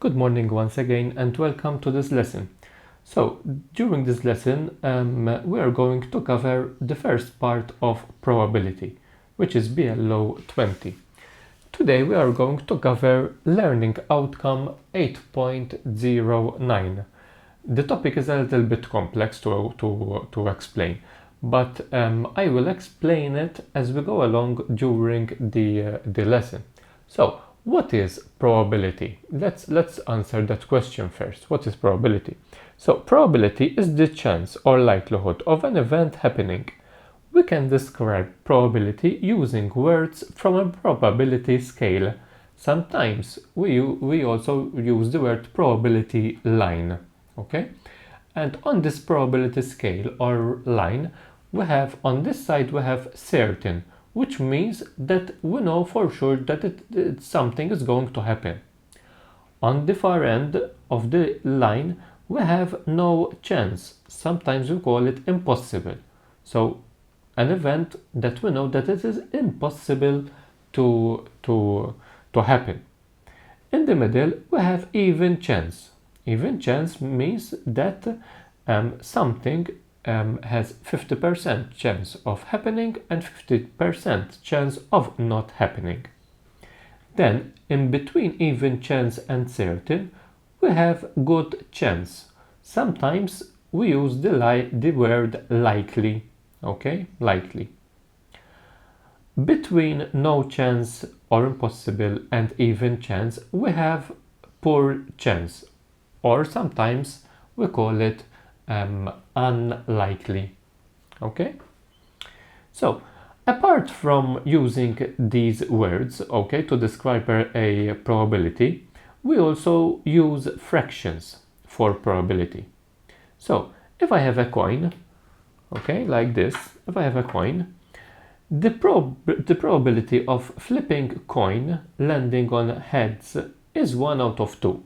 Good morning once again and welcome to this lesson. So, during this lesson, we are going to cover the first part of probability, which is BLO 20. Today we are going to cover learning outcome 8.09. The topic is a little bit complex to explain, but I will explain it as we go along during the lesson. So, what is probability? Let's answer that question first. What is probability? So, probability is the chance or likelihood of an event happening. We can describe probability using words from a probability scale. Sometimes we also use the word probability line. Okay? And on this probability scale or line, we have on this side we have certain, which means that we know for sure that something is going to happen. On the far end of the line, we have no chance. Sometimes we call it impossible. So, an event that we know that it is impossible to happen. In the middle, we have even chance. Even chance means that something has 50% chance of happening and 50% chance of not happening. Then, in between even chance and certain, we have good chance. Sometimes we use the word likely. Okay, likely. Between no chance or impossible and even chance, we have poor chance, or sometimes we call it unlikely. Okay, so apart from using these words, okay, to describe a probability, we also use fractions for probability. So if I have a coin, okay, like this, if I have a coin, the probability of flipping coin landing on heads is 1 out of 2.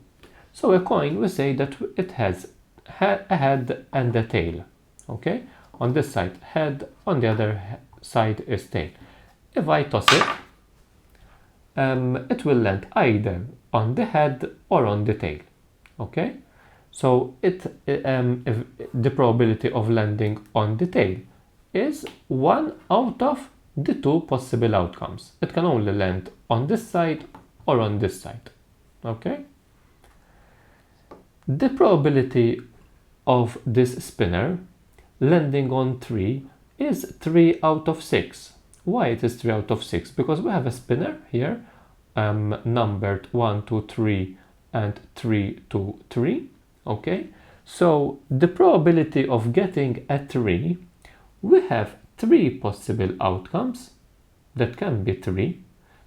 So a coin, we say that it has a head and a tail. Okay, on this side head, on the other side is tail. If I toss it, it will land either on the head or on the tail. Okay, so if the probability of landing on the tail is 1 out of the 2 possible outcomes. It can only land on this side or on this side. Okay, the probability of this spinner landing on 3 is 3 out of 6. Why it is 3 out of 6? Because we have a spinner here numbered 1, 2, 3 and 3, 2, 3. Okay, so the probability of getting a 3, we have 3 possible outcomes. That can be 3.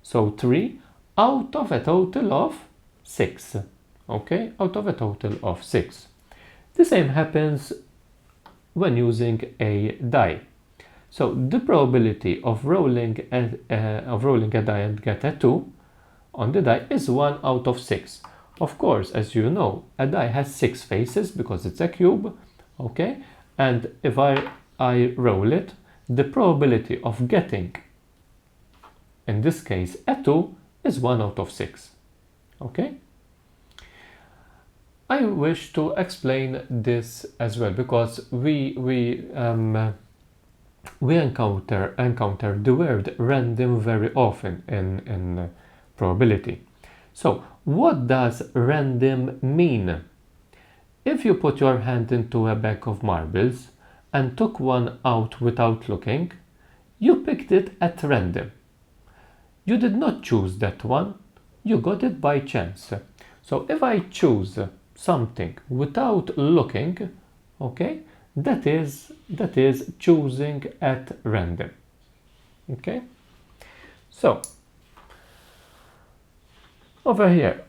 So 3 out of a total of 6. Okay, out of a total of 6. The same happens when using a die. So the probability of rolling a die and get a 2 on the die is 1 out of 6. Of course, as you know, a die has 6 faces because it's a cube. Okay, and if I roll it, the probability of getting, in this case, a 2 is 1 out of 6. Okay, I wish to explain this as well because we encounter the word random very often in probability. So, what does random mean? If you put your hand into a bag of marbles and took one out without looking, you picked it at random. You did not choose that one, you got it by chance. So if I choose something without looking, okay, that is choosing at random. Okay, so over here,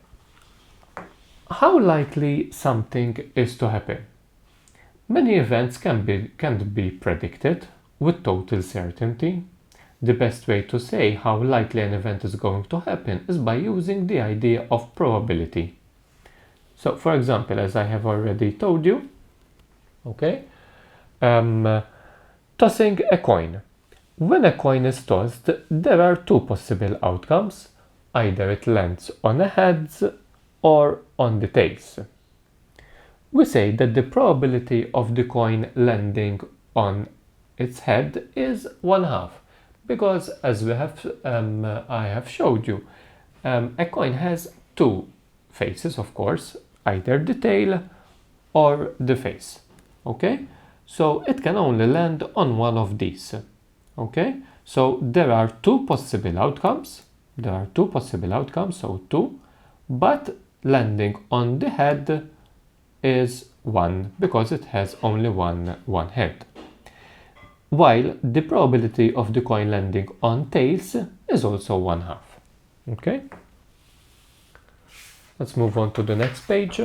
how likely something is to happen? Many events can't be predicted with total certainty. The best way to say how likely an event is going to happen is by using the idea of probability. So, for example, as I have already told you, okay, tossing a coin. When a coin is tossed, there are 2 possible outcomes. Either it lands on a heads or on the tails. We say that the probability of the coin landing on its head is 1/2, because as I have showed you, a coin has two faces, of course, either the tail or the face. Okay, so it can only land on one of these. Okay, so there are two possible outcomes. So 2, but landing on the head is 1 because it has only one head. While the probability of the coin landing on tails is also 1/2. Okay, let's move on to the next page.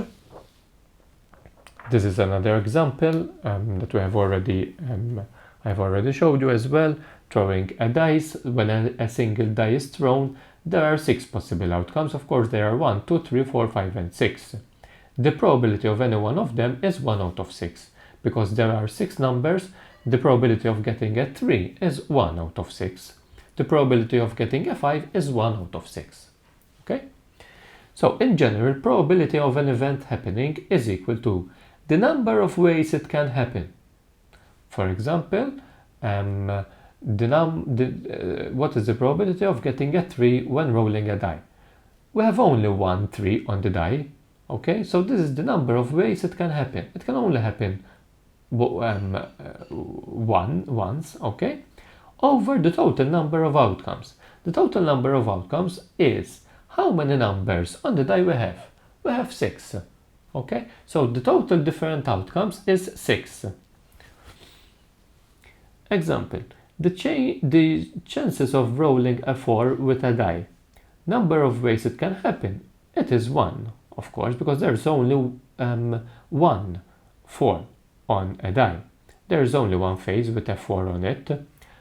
This is another example that we have I've already showed you as well. Throwing a dice. When a single die is thrown, there are 6 possible outcomes. Of course, there are 1, 2, 3, 4, 5, and 6. The probability of any one of them is 1/6. Because there are 6 numbers, the probability of getting a 3 is 1/6. The probability of getting a 5 is 1/6. Okay? So, in general, probability of an event happening is equal to the number of ways it can happen. For example, what is the probability of getting a 3 when rolling a die? We have only one 3 on the die. Okay, so this is the number of ways it can happen. It can only happen once, okay, over the total number of outcomes. The total number of outcomes is how many numbers on the die we have. We have 6. Okay, so the total different outcomes is 6. Example, the chances of rolling a 4 with a die. Number of ways it can happen. It is 1, of course, because there's only one 4 on a die. There is only one face with a 4 on it.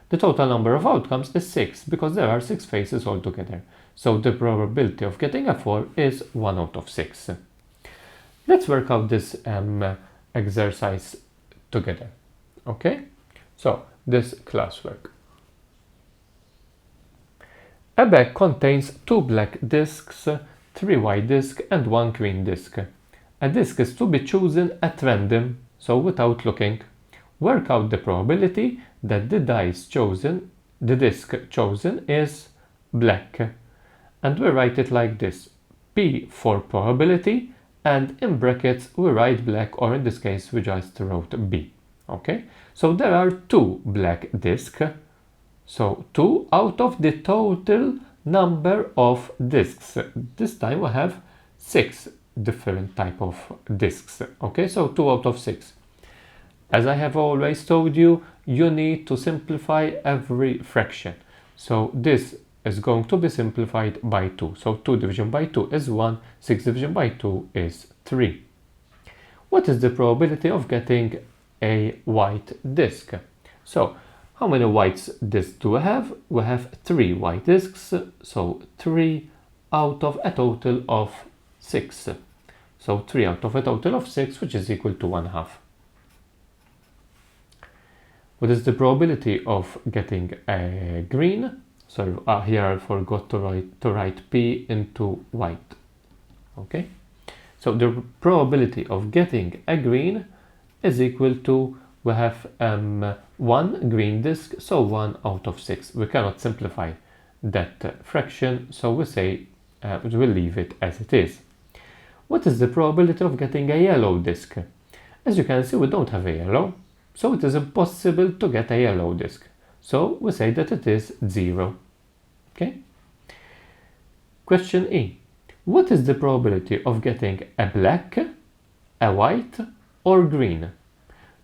The total number of outcomes is 6, because there are 6 faces altogether. So the probability of getting a 4 is 1/6. Let's work out this exercise together. Okay? So, this classwork. A bag contains 2 black discs, 3 white discs, and 1 green disc. A disc is to be chosen at random, so without looking. Work out the probability that the disc chosen is black. And we write it like this: P for probability, and in brackets we write black, or in this case we just wrote B. Okay, so there are 2 black discs. So 2 out of the total number of discs. This time we have 6 different type of discs. Okay, so 2 out of 6. As I have always told you, you need to simplify every fraction. So this is going to be simplified by 2. So 2 division by 2 is 1, 6 division by 2 is 3. What is the probability of getting a white disc? So how many white discs do we have? We have 3 white discs, so 3 out of a total of 6. So 3 out of a total of 6, which is equal to 1/2. What is the probability of getting a green? So here I forgot to write P into white. Okay, so the probability of getting a green is equal to, we have 1 green disc, so 1 out of 6. We cannot simplify that fraction, so we say we'll leave it as it is. What is the probability of getting a yellow disc? As you can see, we don't have a yellow, so it is impossible to get a yellow disc. So we say that it is 0. Okay. Question E. What is the probability of getting a black, a white, or green?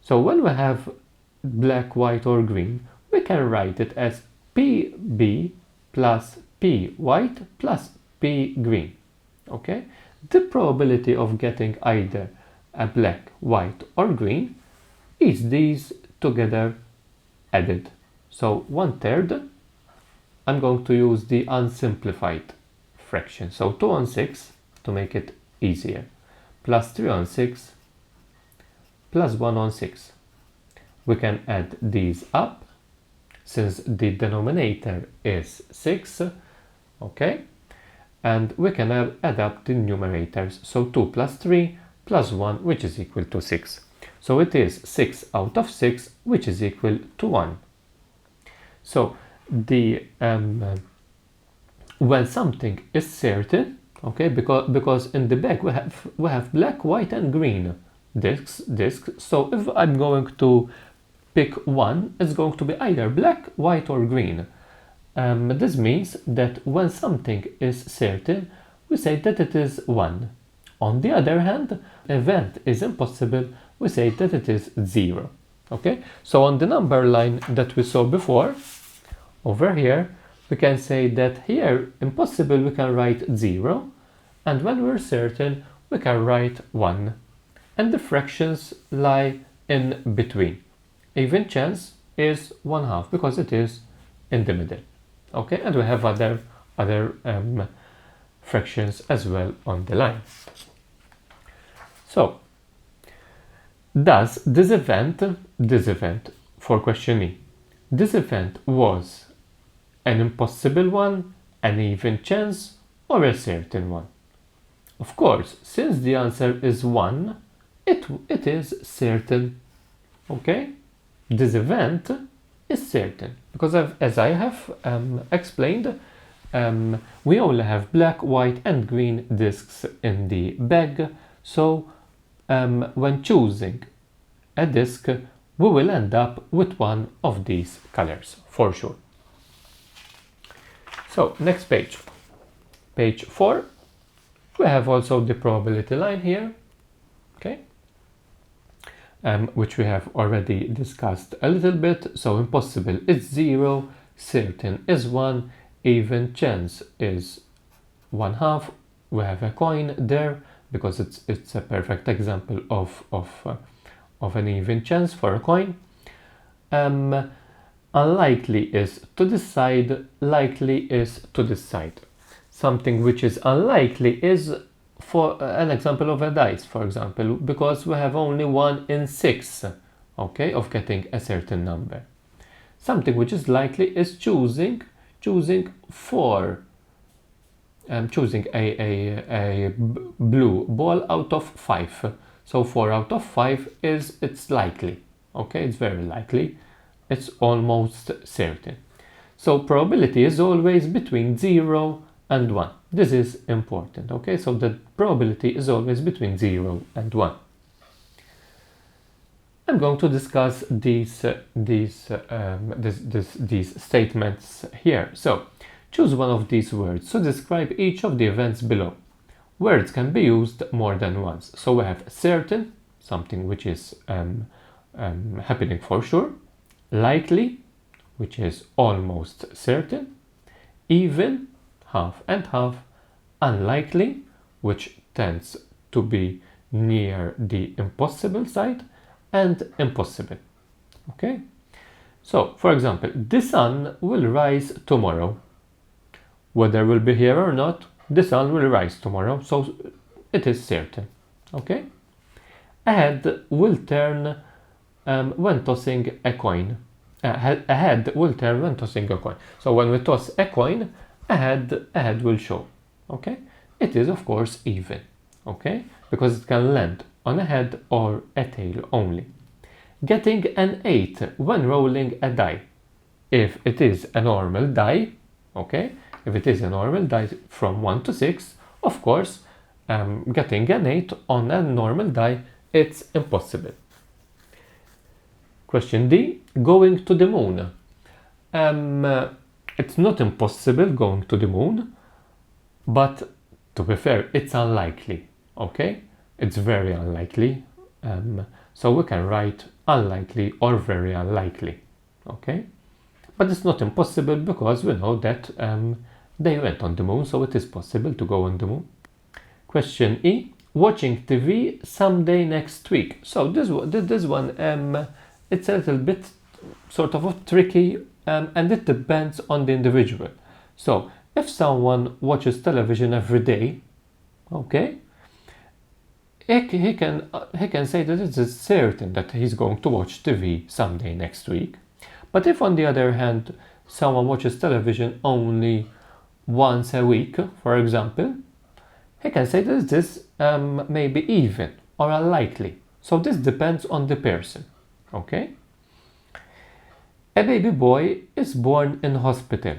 So when we have black, white, or green, we can write it as PB plus P white plus P green. Okay? The probability of getting either a black, white, or green is these together added. So 1/3, I'm going to use the unsimplified fraction. So 2 on 6 to make it easier, plus 3 on 6, plus 1 on 6. We can add these up since the denominator is 6. Okay, and we can add up the numerators. So 2 plus 3 plus 1, which is equal to 6. So it is 6 out of 6, which is equal to 1. So the when something is certain, okay, because in the bag we have black, white, and green discs. So if I'm going to pick one, it's going to be either black, white, or green. This means that when something is certain, we say that it is 1. On the other hand, event is impossible, we say that it is 0. Okay, so on the number line that we saw before, over here, we can say that here, impossible, we can write 0, and when we're certain, we can write 1. And the fractions lie in between. Even chance is 1/2 because it is in the middle. Okay, and we have other fractions as well on the line. So, does this event for question E, this event was an impossible one, an even chance, or a certain one? Of course, since the answer is 1, it is certain. Okay, this event is certain because as I have explained, we only have black, white, and green discs in the bag. So when choosing a disc, we will end up with one of these colors for sure. So next page, page 4, we have also the probability line here, okay, which we have already discussed a little bit. So impossible is 0, certain is 1, even chance is 1/2. We have a coin there because it's a perfect example of an even chance for a coin. Unlikely is to this side, likely is to this side. Something which is unlikely is, for an example of a dice, for example, because we have only 1 in 6, okay, of getting a certain number. Something which is likely is choosing a blue ball out of 5. So 4 out of 5 it's likely, okay, it's very likely, it's almost certain. So probability is always between 0 and 1. This is important, okay? So the probability is always between 0 and 1. I'm going to discuss these statements here. So choose one of these words to describe each of the events below. Words can be used more than once. So we have certain, something which is happening for sure. Likely, which is almost certain. Even, half and half. Unlikely, which tends to be near the impossible side. And impossible. Okay? So, for example, the sun will rise tomorrow. Whether we'll be here or not, the sun will rise tomorrow. So, it is certain. Okay? A head will turn when tossing a coin. A head will turn when tossing a coin. So, when we toss a coin, a head will show. Okay? It is, of course, even. Okay? Because it can land on a head or a tail only. Getting an 8 when rolling a die. If it is a normal die, okay, if it is a normal die from 1 to 6, of course, getting an 8 on a normal die, it's impossible. Question D, going to the moon. It's not impossible going to the moon, but to be fair, it's unlikely, okay? It's very unlikely, so we can write unlikely or very unlikely, okay? But it's not impossible because we know that they went on the moon, so it is possible to go on the moon. Question E, watching TV someday next week. So this one, it's a little bit sort of tricky, and it depends on the individual. So if someone watches television every day, okay, he can say that it is certain that he's going to watch TV someday next week. But if on the other hand someone watches television only once a week, for example, he can say that this may be even or unlikely. So this depends on the person, okay? A baby boy is born in hospital.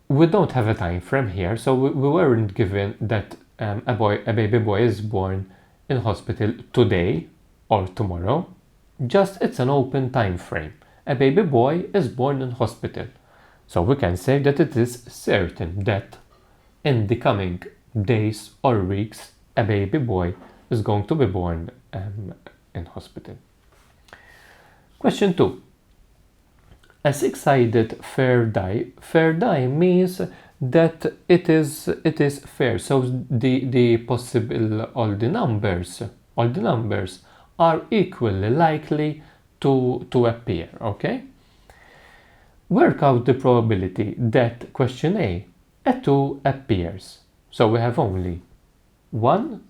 We don't have a time frame here, so we weren't given that a baby boy is born in hospital today or tomorrow. Just it's an open time frame. A baby boy is born in hospital. So we can say that it is certain that in the coming days or weeks, a baby boy is going to be born in hospital. Question 2. A six-sided fair die. Fair die means that it is fair. So the possible all the numbers are equally likely to appear. Okay. Work out the probability that question A 2 appears. So we have only one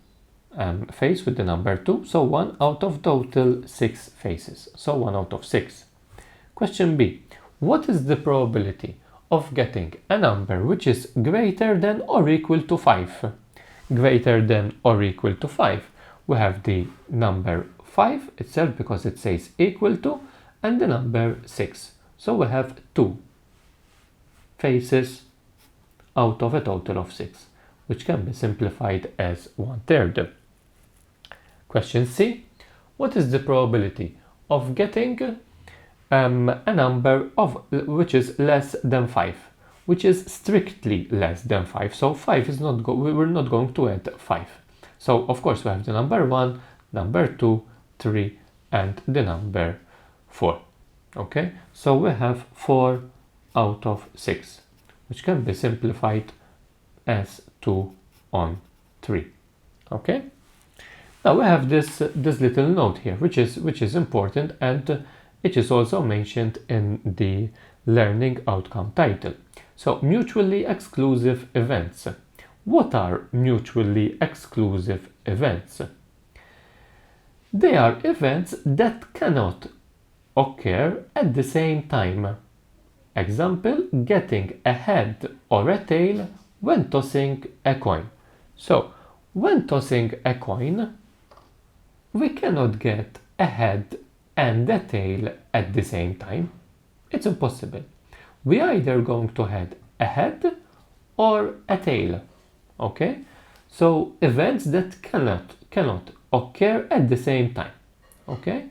face with the number 2. So 1 out of total 6 faces. So 1 out of 6. Question B. What is the probability of getting a number which is greater than or equal to 5? Greater than or equal to 5. We have the number 5 itself because it says equal to, and the number 6. So we have 2 faces out of a total of 6, which can be simplified as 1/3. Question C. What is the probability of getting a number of which is less than 5, which is strictly less than 5? So 5 is not we're not going to add 5. So of course we have the number 1, number 2, 3, and the number 4. Okay, so we have 4 out of 6, which can be simplified as 2 on 3. Okay, now we have this little note here, which is important, and it is also mentioned in the learning outcome title. So mutually exclusive events. What are mutually exclusive events? They are events that cannot occur at the same time. Example, getting a head or a tail when tossing a coin. So, when tossing a coin, we cannot get a head and a tail at the same time. It's impossible. We are either going to have a head or a tail. Okay? So, events that cannot occur at the same time. Okay?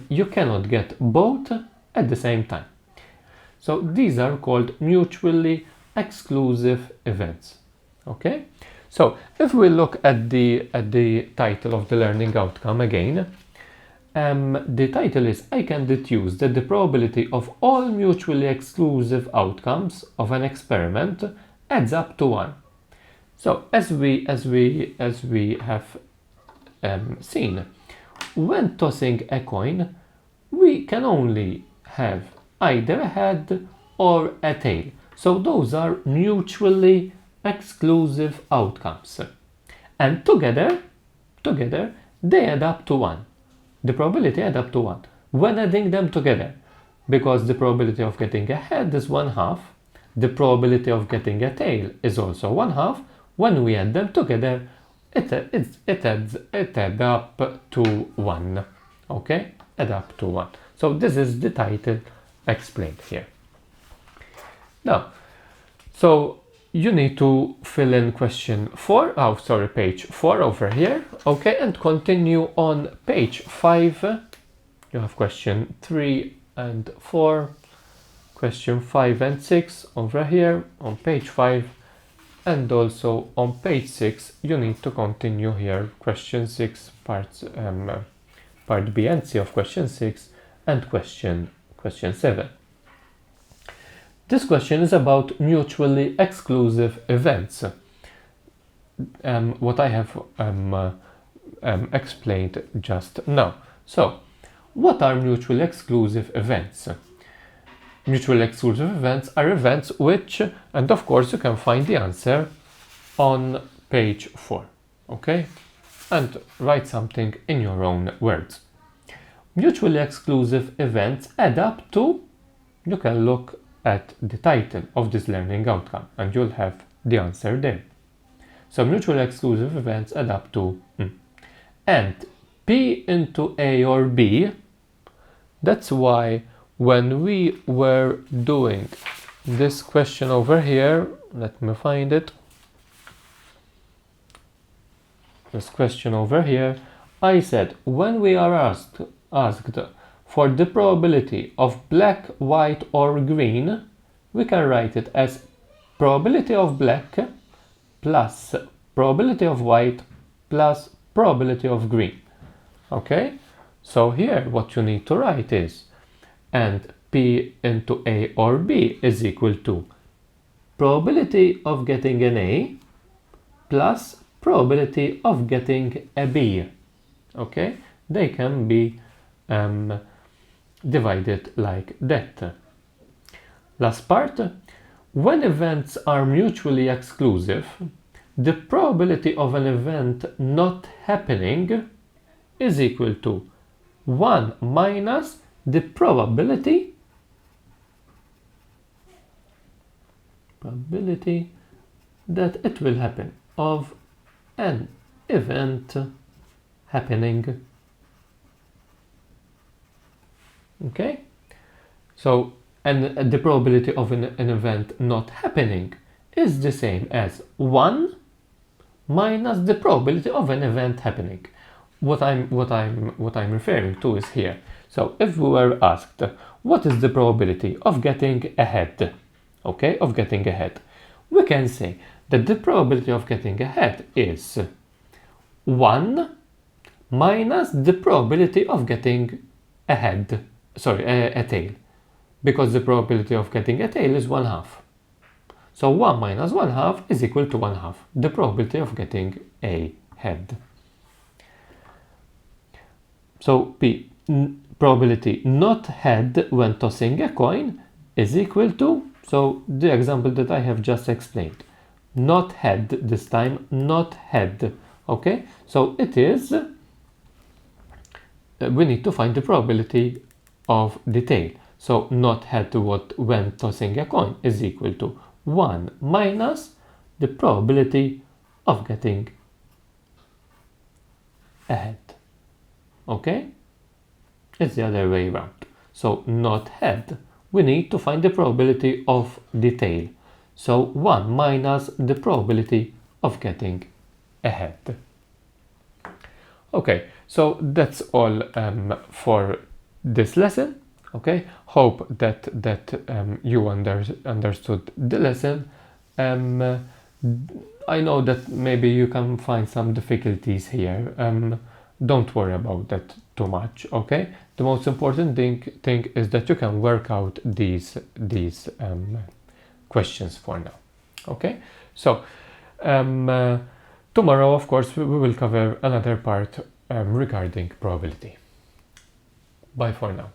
You cannot get both at the same time. So these are called mutually exclusive events. Okay? So if we look at the title of the learning outcome again, the title is I can deduce that the probability of all mutually exclusive outcomes of an experiment adds up to 1. So as we have seen, when tossing a coin, we can only have either a head or a tail. So those are mutually exclusive outcomes. And together they add up to 1. The probability add up to 1 when adding them together, because the probability of getting a head is 1/2. The probability of getting a tail is also 1/2. When we add them together, it adds up to 1. Okay, add up to 1. So this is the title explained here. Now, so you need to fill in page 4 over here. Okay, and continue on page 5. You have question 3 and 4, question 5 and 6 over here on page 5. And also on page 6, you need to continue here question 6, part B and C of question 6, and question 7. This question is about mutually exclusive events. What I have explained just now. So, what are mutually exclusive events? Mutually exclusive events are events which, and of course you can find the answer on page 4, okay? And write something in your own words. Mutually exclusive events add up to, you can look at the title of this learning outcome and you'll have the answer there. So mutually exclusive events add up to and P into A or B. That's why when we were doing this question over here, let me find it. This question over here, I said when we are asked for the probability of black, white or green, we can write it as probability of black plus probability of white plus probability of green. Okay, so here what you need to write is and P into A or B is equal to probability of getting an A plus probability of getting a B. Okay, they can be divided like that. Last part, when events are mutually exclusive, the probability of an event not happening is equal to 1 minus the probability that it will happen of an event happening. Okay, so and the probability of an event not happening is the same as 1 minus the probability of an event happening. What I'm referring to is here. So if we were asked what is the probability of getting ahead, okay, of getting ahead, we can say that the probability of getting ahead is 1 minus the probability of getting ahead, a tail, because the probability of getting a tail is 1/2. So 1 minus 1/2 is equal to 1/2, the probability of getting a head. So P, probability not head when tossing a coin is equal to, so the example that I have just explained, not head this time, not head. Okay, so it is, we need to find the probability of the tail. So not head when tossing a coin is equal to 1 minus the probability of getting a head. Okay, it's the other way around. So not head, we need to find the probability of the tail. So 1 minus the probability of getting a head. Okay, so that's all for this lesson. Okay, hope that you understood the lesson. I know that maybe you can find some difficulties here. Don't worry about that too much. Okay, the most important thing is that you can work out these questions for now. Okay, so tomorrow, of course, we will cover another part regarding probability. Bye for now.